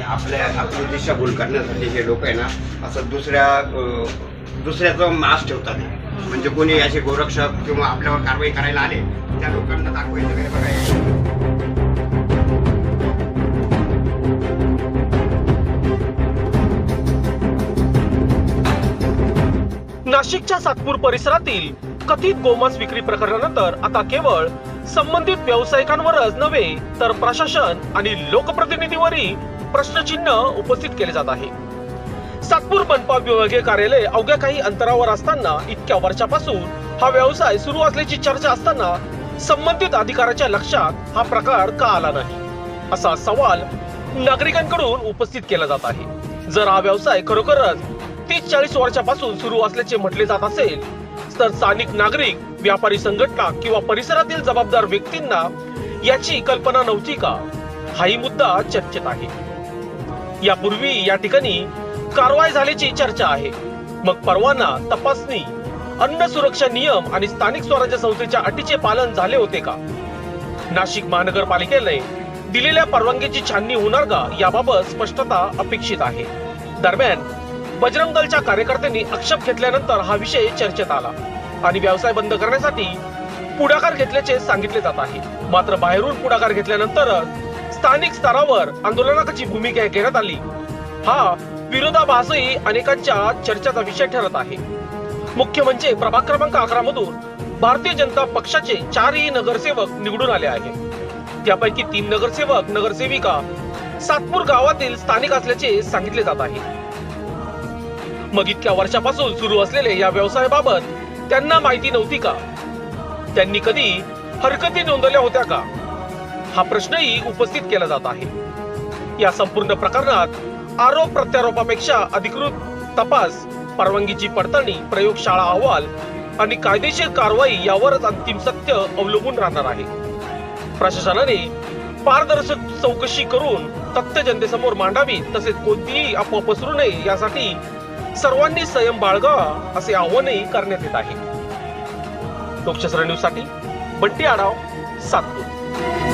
आपली दिशाभूल करण्यासाठी हे लोक आहे ना असं दुसऱ्याचं मास ठेवतात. म्हणजे कोणी असे गोरक्षक किंवा आपल्यावर कारवाई करायला आले त्या लोकांना दाखवायचं काय बघायचं. नाशिकच्या सातपूर परिसरातील कथित गोमांस विक्री प्रकरणानंतर आता केवळ संबंधित व्यावसायिकांवरच नव्हे तर प्रशासन आणि लोकप्रतिनिधीवरही प्रश्नचिन्ह उपस्थित केले जात आहे. सातपूर मनपा विभागीय कार्यालय अवघ्या काही अंतरावर असताना इतक्या वर्षापासून हा व्यवसाय सुरू असल्याची चर्चा असताना संबंधित अधिकाऱ्याच्या लक्षात हा प्रकार का आला नाही असा सवाल नागरिकांकडून उपस्थित केला जात आहे. जर हा व्यवसाय खरोखरच 30-40 वर्षापासून सुरू असल्याचे म्हटले जात असेल तर स्थानिक नागरिक, व्यापारी संघटना किंवा परिसरातील जबाबदार व्यक्तींना याची कल्पना नव्हती का, हाही मुद्दा चर्चेत आहे. यापूर्वी या ठिकाणी कारवाई झाल्याची चर्चा आहे. मग परवाना, तपासणी, अन्न सुरक्षा नियम आणि स्थानिक स्वराज्य संस्थेच्या अटीचे पालन झाले होते का? नाशिक महानगरपालिकेने दिलेल्या परवानगीची छाननी होणार का याबाबत स्पष्टता अपेक्षित आहे. दरम्यान बजरंग दलच्या कार्यकर्त्यांनी आक्षेप घेतल्यानंतर हा विषय चर्चेत आला आणि व्यवसाय बंद करण्यासाठी पुढाकार घेतल्याचे सांगितले जात आहे. मात्र बाहेरून पुढाकार घेतल्यानंतर स्थानिक स्तरावर आंदोलनाची भूमिका घेण्यात आली. हा विरोधाभासही अनेकांच्या चर्चेचा विषय ठरत आहे. मुख्य म्हणजे प्रभाग क्रमांक 11 मधून भारतीय जनता पक्षाचे 4ही नगरसेवक निवडून आले आहेत. त्यापैकी 3 नगरसेवक, नगरसेविका सातपूर गावातील स्थानिक असल्याचे सांगितले जात आहे. मग इतक्या वर्षापासून सुरू असलेल्या या व्यवसायाबाबत त्यांना माहिती नव्हती का? त्यांनी कधी हरकती नोंदवल्या होत्या का? हा प्रश्नही उपस्थित केला जात आहे. या संपूर्ण प्रकरणात आरोप प्रत्यारोपापेक्षा अधिकृत तपास, परवानगीची पडताळणी, प्रयोगशाळा अहवाल आणि कायदेशीर कारवाई यावरच अंतिम सत्य अवलंबून राहणार आहे. प्रशासनाने पारदर्शक चौकशी करून तथ्य जनतेसमोर मांडावी, तसेच कोणतीही अफवा पसरू नये यासाठी सर्वांनी संयम बाळगावा असे आवाहनही करण्यात येत आहे. लोकशास्त्र न्यूज साठी बंटी आढाव, सातपूर.